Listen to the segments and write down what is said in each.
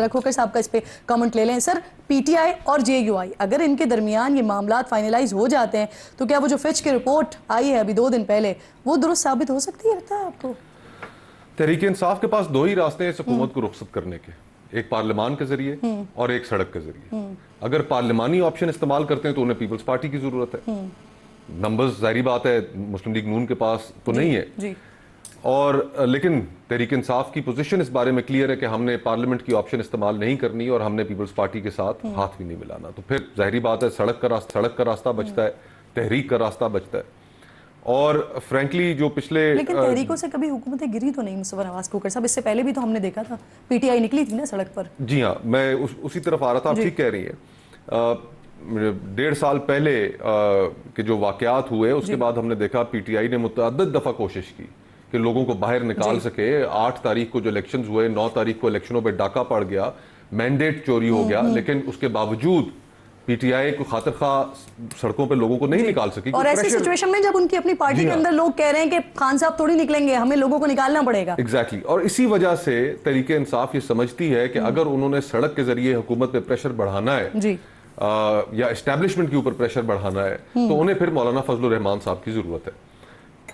ذرا کھوکر صاحب کا اس پہ کامنٹ لے لیں. سر پی ٹی آئی اور جے یو آئی اگر ان کے درمیان یہ معاملات فائنلائز ہو جاتے ہیں تو کیا وہ جو فچ کی رپورٹ آئی ہے ابھی 2 دن پہلے وہ درست ثابت ہو سکتی ہے لگتا ہے آپ کو؟ تحریک انصاف کے پاس 2 ہی راستے ہیں اس حکومت کو رخصت کرنے کے, ایک پارلیمان کے ذریعے اور ایک سڑک کے ذریعے. اگر پارلیمانی آپشن استعمال کرتے ہیں تو انہیں پیپلز پارٹی کی ضرورت ہے. نمبرز ظاہری بات ہے مسلم لیگ نون کے پاس تو نہیں ہے, اور لیکن تحریک انصاف کی پوزیشن اس بارے میں کلیئر ہے کہ ہم نے پارلیمنٹ کی آپشن استعمال نہیں کرنی اور ہم نے پیپلز پارٹی کے ساتھ ہاتھ بھی نہیں ملانا. تو پھر ظاہری بات ہے سڑک کا راستہ بچتا ہے, تحریک کا راستہ بچتا ہے. اور فرینکلی جو پچھلے لیکن تحریکوں سے کبھی حکومتیں گری تو نہیں مصطفیٰ نواز کھوکر صاحب, اس سے پہلے بھی تو ہم نے دیکھا تھا پی ٹی آئی نکلی تھی نا سڑک پر. جی ہاں, میں اسی طرف آ رہا تھا, آپ ٹھیک کہہ رہی ہیں. 1.5 سال پہلے کے جو واقعات ہوئے اس کے بعد ہم نے دیکھا پی ٹی آئی نے متعدد دفعہ کوشش کی کہ لوگوں کو باہر نکال سکے. 8 تاریخ کو جو الیکشنز ہوئے, 9 تاریخ کو الیکشنوں پہ ڈاکہ پڑ گیا, مینڈیٹ چوری ہو گیا, لیکن اس کے باوجود پی ٹی آئی کو خاطر خواہ سڑکوں پہ لوگوں کو نہیں نکال سکی. اور ایسی سچویشن میں جب ان کی اپنی پارٹی کے اندر لوگ کہہ رہے ہیں کہ خان صاحب تھوڑی نکلیں گے, ہمیں لوگوں کو نکالنا پڑے گا. ایگزیکٹلی, اور اسی وجہ سے تحریک انصاف یہ سمجھتی ہے کہ اگر انہوں نے سڑک کے ذریعے حکومت پہ پریشر بڑھانا ہے یا اسٹیبلشمنٹ کے اوپر پریشر بڑھانا ہے تو انہیں پھر مولانا فضل الرحمان صاحب کی ضرورت ہے.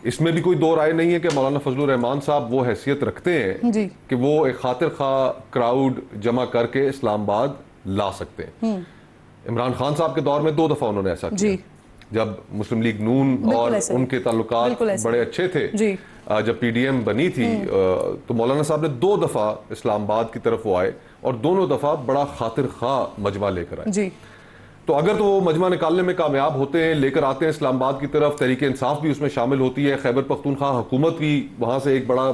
اس میں بھی کوئی دو رائے نہیں ہے کہ مولانا فضل الرحمان صاحب وہ حیثیت رکھتے ہیں کہ وہ ایک خاطر خواہ کراؤڈ جمع کر کے اسلام آباد لا سکتے ہیں. عمران خان صاحب کے دور میں 2 دفعہ انہوں نے ایسا کیا, جب مسلم لیگ نون اور ان کے تعلقات بڑے اچھے تھے. جب پی ڈی ایم بنی تھی تو مولانا صاحب نے 2 دفعہ اسلام آباد کی طرف وہ آئے اور دونوں دفعہ بڑا خاطر خواہ مجمع لے کر آئے. تو اگر تو وہ مجمع نکالنے میں کامیاب ہوتے ہیں, لے کر آتے ہیں اسلام آباد کی طرف, تحریک انصاف بھی اس میں شامل ہوتی ہے, خیبر پختونخوا حکومت بھی وہاں سے ایک بڑا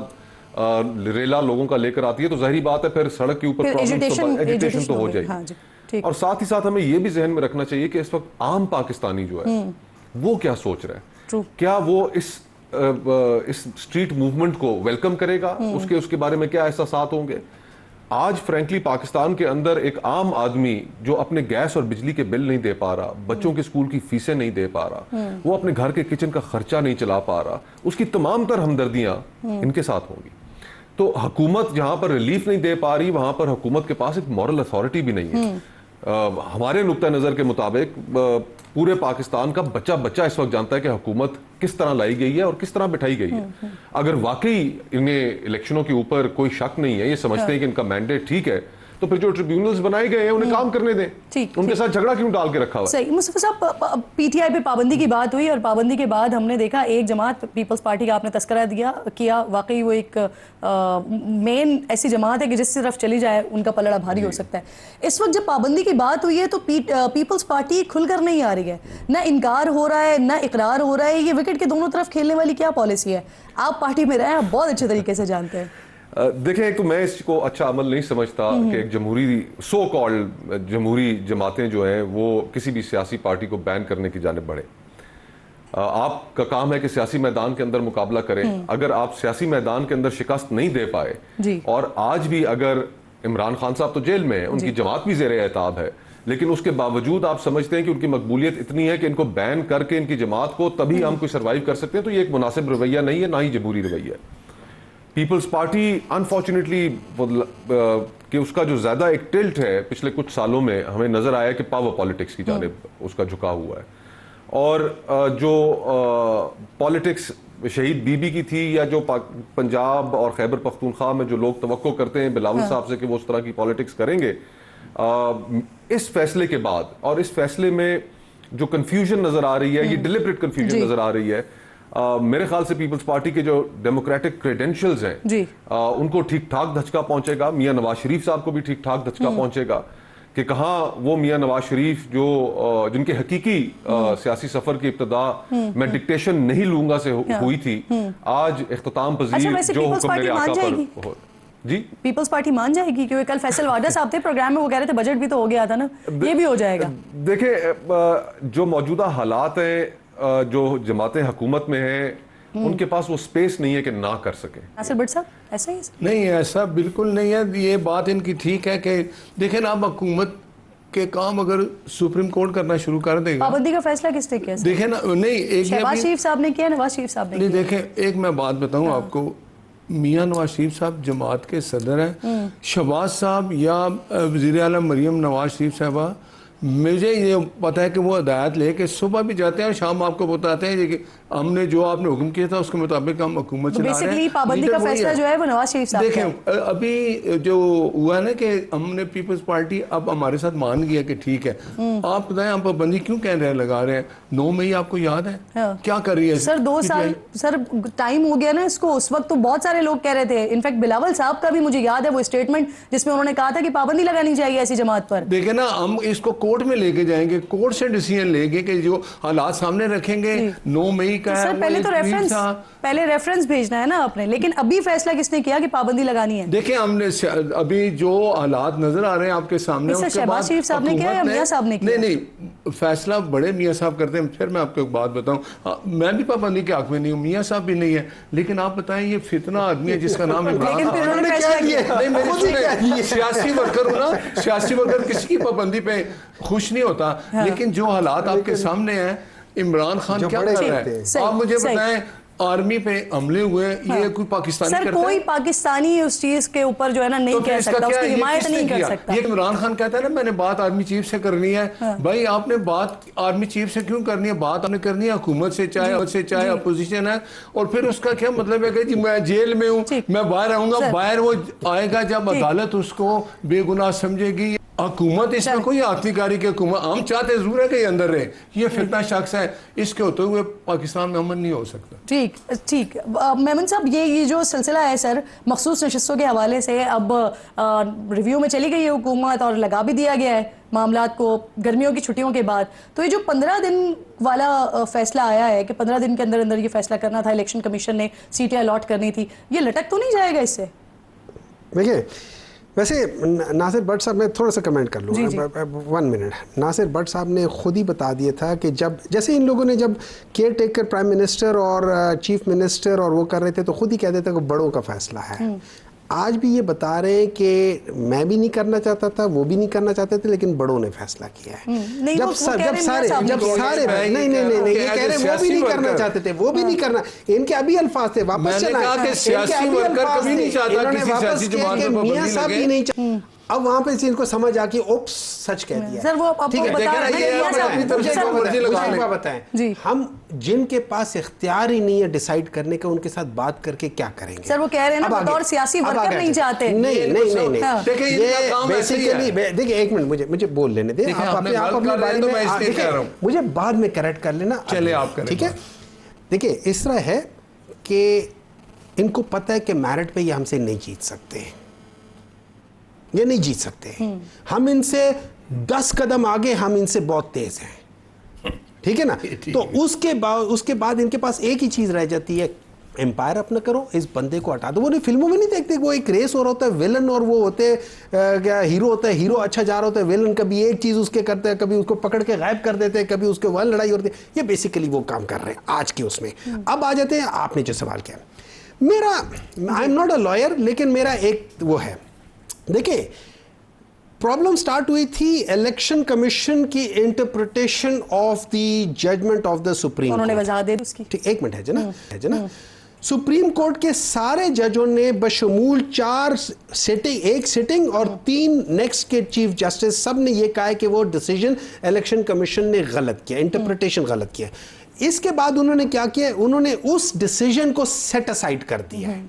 ریلا لوگوں کا لے کر آتی ہے, تو ظاہری بات ہے پھر سڑک کے اوپر ایجیٹیشن تو ہو جائے گی. اور ساتھ ہی ساتھ ہمیں یہ بھی ذہن میں رکھنا چاہیے کہ اس وقت عام پاکستانی جو ہے وہ کیا سوچ رہا ہے. کیا وہ اس اسٹریٹ موومنٹ کو ویلکم کرے گا, اس کے بارے میں کیا احساسات ہوں گے. آج فرینکلی پاکستان کے اندر ایک عام آدمی جو اپنے گیس اور بجلی کے بل نہیں دے پا رہا, بچوں کے اسکول کی فیسیں نہیں دے پا رہا, وہ اپنے گھر کے کچن کا خرچہ نہیں چلا پا رہا, اس کی تمام تر ہمدردیاں ان کے ساتھ ہوں گی. تو حکومت جہاں پر ریلیف نہیں دے پا رہی وہاں پر حکومت کے پاس ایک مورل اتھارٹی بھی نہیں ہے. ہمارے نقطہ نظر کے مطابق پورے پاکستان کا بچہ اس وقت جانتا ہے کہ حکومت کس طرح لائی گئی ہے اور کس طرح بٹھائی گئی ہے. اگر واقعی انہیں الیکشنوں کے اوپر کوئی شک نہیں ہے, یہ سمجھتے ہیں کہ ان کا مینڈیٹ ٹھیک ہے, تو پھر جو ٹریبیونلز بنائے گئے ہیں انہیں کام کرنے دیں. ان کے ساتھ جھگڑا کیوں ڈال کے رکھا ہوا ہے؟ صحیح. مصطفیٰ صاحب پی ٹی آئی پہ پابندی کی بات ہوئی اور پابندی کے بعد ہم نے دیکھا ایک جماعت پیپلز پارٹی کا آپ نے تذکرہ کیا, واقعی وہ ایک مین ایسی جماعت ہے کہ جس طرف چلی جائے ان کا پلڑا بھاری ہو سکتا ہے. اس وقت جب پابندی کی بات ہوئی ہے تو پیپلز پارٹی کھل کر نہیں آ رہی ہے, نہ انکار ہو رہا ہے نہ اقرار ہو رہا ہے. یہ وکٹ کے دونوں طرف کھیلنے والی کیا پالیسی ہے؟ آپ پارٹی میں رہے ہیں, آپ بہت اچھے طریقے سے جانتے ہیں. دیکھیں, ایک تو میں اس کو اچھا عمل نہیں سمجھتا کہ ایک جمہوری سو کالڈ جمہوری جماعتیں جو ہیں وہ کسی بھی سیاسی پارٹی کو بین کرنے کی جانب بڑھیں. آپ کا کام ہے کہ سیاسی میدان کے اندر مقابلہ کریں. اگر آپ سیاسی میدان کے اندر شکست نہیں دے پائے, اور آج بھی اگر عمران خان صاحب تو جیل میں ہیں, ان کی جماعت بھی زیر اعتاب ہے, لیکن اس کے باوجود آپ سمجھتے ہیں کہ ان کی مقبولیت اتنی ہے کہ ان کو بین کر کے ان کی جماعت کو تبھی ہم کوئی سروائیو کر سکتے ہیں, تو یہ ایک مناسب رویہ نہیں ہے, نہ ہی جمہوری رویہ ہے. پیپلز پارٹی انفارچونیٹلی کہ اس کا جو زیادہ ایک ٹلٹ ہے پچھلے کچھ سالوں میں ہمیں نظر آیا کہ پاور پالیٹکس کی جانب اس کا جھکا ہوا ہے. اور جو پالیٹکس شہید بی بی کی تھی یا جو پنجاب اور خیبر پختونخوا میں جو لوگ توقع کرتے ہیں بلاول صاحب سے کہ وہ اس طرح کی پالیٹکس کریں گے, اس فیصلے کے بعد اور اس فیصلے میں جو کنفیوژن نظر آ رہی ہے, یہ ڈیلیبریٹ کنفیوژن نظر آ رہی ہے, میرے خیال سے پیپلز پارٹی کے جو ڈیموکریٹک کریڈینشلز ہیں ان کو ٹھیک ٹھاک دھچکا پہنچے گا. میاں نواز شریف صاحب کو بھی ٹھیک ٹھاک دھچکا پہنچے گا کہ کہاں وہ میاں نواز شریف جو جن کے حقیقی سیاسی سفر کی ابتدا میں ڈکٹیشن نہیں لوں گا سے ہوئی تھی, آج اختتام پذیر جو حکم میرے آقا پر. جی, پیپلز پارٹی مان جائے گی؟ کیونکہ کل فیصل وارڈا صاحب تھے پروگرام میں, وہ کہہ رہے تھے بجٹ بھی تو ہو گیا تھا نا, یہ بھی ہو جائے گا. دیکھیں, جو موجودہ حالات ہیں, جو جماعتیں حکومت میں ہیں, ان کے پاس وہ سپیس نہیں ہے کہ نہ کر سکیں. ناصر بٹ صاحب ایسا ہی نہیں, ایسا بالکل نہیں ہے. یہ بات ان کی ٹھیک ہے کہ دیکھیں نا, آپ حکومت کے کام اگر سپریم کورٹ کرنا شروع کر دے گا, پابندی کا فیصلہ کس نے کیا؟ دیکھیں نا, نہیں, ایک شہباز شریف صاحب نے کیا, نواز شریف صاحب نے نہیں. دیکھیں, ایک میں بات بتاؤں آپ کو, میاں نواز شریف صاحب جماعت کے صدر ہیں، شہباز صاحب یا وزیر اعلیٰ مریم نواز شریف صاحبہ، مجھے یہ پتہ ہے کہ وہ ہدایت لے کے صبح بھی جاتے ہیں اور شام آپ کو بتاتے ہیں کہ ہم نے جو آپ نے حکم کیا تھا اس کے مطابق ہم حکومت چلا رہے ہیں. بیسیکلی پابندی کا فیصلہ جو ہے وہ نواز شریف صاحب کا ہے. دیکھیں ابھی جو ہوا ہے نا کہ ہم نے پیپلز پارٹی اب ہمارے ساتھ مان گیا کہ ٹھیک ہے، آپ بتائیں ہم پابندی کیوں کہہ رہے ہیں لگا رہے ہیں؟ 9 مئی آپ کو یاد ہے کیا کر رہی ہے سر؟ 2 سال سر ٹائم ہو گیا نا اس کو. اس وقت تو بہت سارے لوگ کہہ رہے تھے، انفیکٹ بلاول صاحب کا بھی مجھے یاد ہے وہ اسٹیٹمنٹ جس میں انہوں نے کہا تھا کہ پابندی لگانی چاہیے ایسی جماعت پر. دیکھیں نا ہم اس کو کورٹ میں لے کے جائیں گے، کورٹ سے ڈیسیژن لیں گے کہ جو حالات سامنے رکھیں گے. 9 مئی کا سر پہلے ریفرنس بھیجنا ہے نا آپ نے، لیکن ابھی فیصلہ کس نے کیا کہ پابندی لگانی ہے؟ دیکھیں ہم نے ابھی جو حالات نظر آ رہے ہیں آپ کے سامنے، سر شہباز شریف صاحب نے کیا یا میاں صاحب نے کیا؟ نہیں فیصلہ بڑے میاں صاحب کرتے ہیں. پھر میں آپ کو ایک بات بتاؤں، میں بھی پابندی کے حق میں نہیں ہوں، میاں صاحب بھی نہیں ہے، لیکن آپ بتائیں یہ فتنہ آدمی ہے جس کا نام سیاسی ورکر ہوں نا، سیاسی ورکر کسی کی پابندی پہ خوش نہیں ہوتا، لیکن جو حالات آپ کے سامنے ہیں، عمران خان کیا کر رہا ہے؟ آپ مجھے بتائیں آرمی پہ حملے ہوئے، یہ کوئی پاکستانی کرتا ہے؟ سر کوئی پاکستانی اس چیز کے اوپر جو ہے نا نہیں کہہ سکتا، اس کی حمایت نہیں کر سکتا. یہ عمران خان کہتا ہے نا میں نے بات آرمی چیف سے کرنی ہے. بھائی آپ نے بات آرمی چیف سے کیوں کرنی ہے؟ بات آپ نے کرنی ہے حکومت سے، چاہے اپوزیشن ہے. اور پھر اس کا کیا مطلب ہے کہ جی میں جیل میں ہوں، میں باہر آؤں گا؟ باہر وہ آئے گا جب عدالت اس کو بے گناہ سمجھے گی. حکومت اس میں کوئی آتنی کاری کی حکومت، ہم چاہتے ضرور ہے کہ یہ اندر رہے. یہ فتنہ شخص ہے، اس کے ہوتے ہوئے پاکستان میں امن نہیں ہو سکتا. ٹھیک میمن صاحب، یہ جو سلسلہ ہے سر مخصوص نشستوں کے حوالے سے اب ریویو میں چلی گئی ہے حکومت اور لگا بھی دیا گیا ہے معاملات کو گرمیوں کی چھٹیوں کے بعد. تو یہ جو 15 دن والا فیصلہ آیا ہے کہ 15 دن کے اندر اندر یہ فیصلہ کرنا تھا، الیکشن کمیشن نے سیٹیں الاٹ کرنی تھی، یہ لٹک تو نہیں جائے گا اس سے؟ دیکھیں ویسے ناصر بٹ صاحب میں تھوڑا سا کمنٹ کر لوں، 1 منٹ. ناصر بٹ صاحب نے خود ہی بتا دیا تھا کہ جب جیسے ان لوگوں نے جب کیئر ٹیکر پرائم منسٹر اور چیف منسٹر اور وہ کر رہے تھے تو خود ہی کہہ دیتے کہ بڑوں کا فیصلہ ہے. آج بھی یہ بتا رہے ہیں کہ میں بھی نہیں کرنا چاہتا تھا، وہ بھی نہیں کرنا چاہتے تھے، لیکن بڑوں نے فیصلہ کیا ہے. جب سارے نہیں یہ کہہ رہے ہیں وہ بھی نہیں کرنا چاہتے تھے، وہ بھی نہیں کرنا. ان کے ابھی الفاظ تھے واپس میاں صاحب بھی نہیں چاہتے. اب وہاں پہ ان کو سمجھ آ کے اوپس سچ کہہ دیا. سر وہ بتائیں ہم جن کے پاس اختیار ہی نہیں ہے ڈیسائیڈ کرنے کا، ان کے ساتھ بات کر کے کیا کریں گے؟ سر وہ کہہ رہے ہیں نا بطور سیاسی ورکر نہیں چاہتے. نہیں دیکھیں 1 منٹ مجھے بول لینے دیں. آپ اپنے بارے میں مجھے بعد میں کریکٹ کر لینا. چلے آپ ٹھیک ہے. دیکھیں اس طرح ہے کہ ان کو پتہ ہے کہ میرٹ پہ یہ ہم سے نہیں جیت سکتے، یہ نہیں جیت سکتے. ہم ان سے 10 قدم آگے، ہم ان سے بہت تیز ہیں. ٹھیک ہے نا. تو اس کے بعد ان کے پاس ایک ہی چیز رہ جاتی ہے، امپائر اپنا کرو، اس بندے کو ہٹا دو. وہ فلموں میں نہیں دیکھتے وہ ایک ریس ہو رہا ہوتا ہے، ویلن اور وہ ہوتے کیا ہیرو ہوتا ہے، ہیرو اچھا جا رہا ہوتا ہے، ویلن کبھی ایک چیز اس کے کرتا ہے، کبھی اس کو پکڑ کے غائب کر دیتے ہیں، کبھی اس کے وہاں لڑائی ہوتی ہے. یہ بیسیکلی وہ کام کر رہے ہیں آج کے اس میں. اب آ جاتے ہیں آپ نے جو سوال کیا. I am not a lawyer, لیکن میرا ایک وہ ہے. دیکھیں پرابلم سٹارٹ ہوئی تھی الیکشن کمیشن کی interpretation of the judgment of the supreme. انہوں نے وضاحت دے دی اس کی. 1 منٹ ہے نا. سپریم کورٹ کے سارے ججوں نے بشمول 4 ایک سٹنگ اور 3 نیکسٹ کے چیف جسٹس سب نے یہ کہا کہ وہ ڈیسیجن الیکشن کمیشن نے غلط کیا، انٹرپریٹیشن غلط کیا. اس کے بعد انہوں نے کیا کیا، انہوں نے اس ڈیسیجن کو سیٹ اسائڈ کر دیا ہے.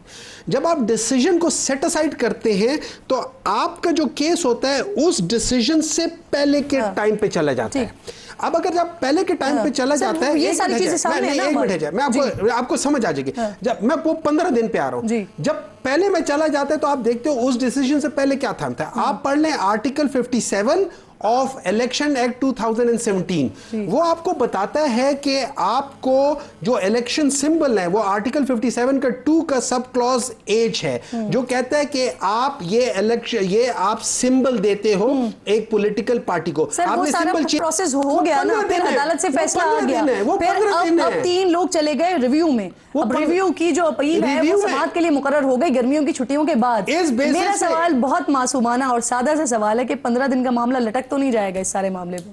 جب آپ ڈیسیجن کو سیٹ اسائڈ کرتے ہیں تو آپ کا جو کیس ہوتا ہے اس ڈیسیجن سے پہلے کے ٹائم پہ چلا جاتا ہے. اب اگر جب پہلے کے ٹائم پہ چلا جاتا ہے، یہ ساری چیزیں سامنے ہیں نا. 1 منٹ ہے، میں آپ کو سمجھ آ جائے گی. جب میں 15 دن پہ آ رہا ہوں، جب پہلے میں چلا جاتا ہے تو آپ دیکھتے ہو اس ڈیسیجن سے پہلے کیا تھا. آپ پڑھ لیں آرٹیکل 57 آف الیکشن ایکٹ 2017. وہ آپ کو بتاتا ہے کہ آپ کو جو الیکشن سمبل ہے وہ آرٹیکل 57 کا 2 کا سب کلوز ایج ہے، جو کہتا ہے کہ آپ یہ آپ سمبل دیتے ہو ایک پولیٹیکل پارٹی کو. سر وہ سارا پروسیس ہو گیا نا، پھر عدالت سے فیصلہ آ گیا، پھر اب 3 لوگ چلے گئے ریویو میں. اب ریویو کی جو اپیل ہے وہ سماعت کے لیے مقرر ہو گئی گرمیوں کی چھٹیوں کے بعد. میرا سوال بہت معصومانہ اور سادہ سا سوال ہے کہ 15 دن کا معاملہ لٹک تو نہیں جائے گا اس سارے معاملے میں؟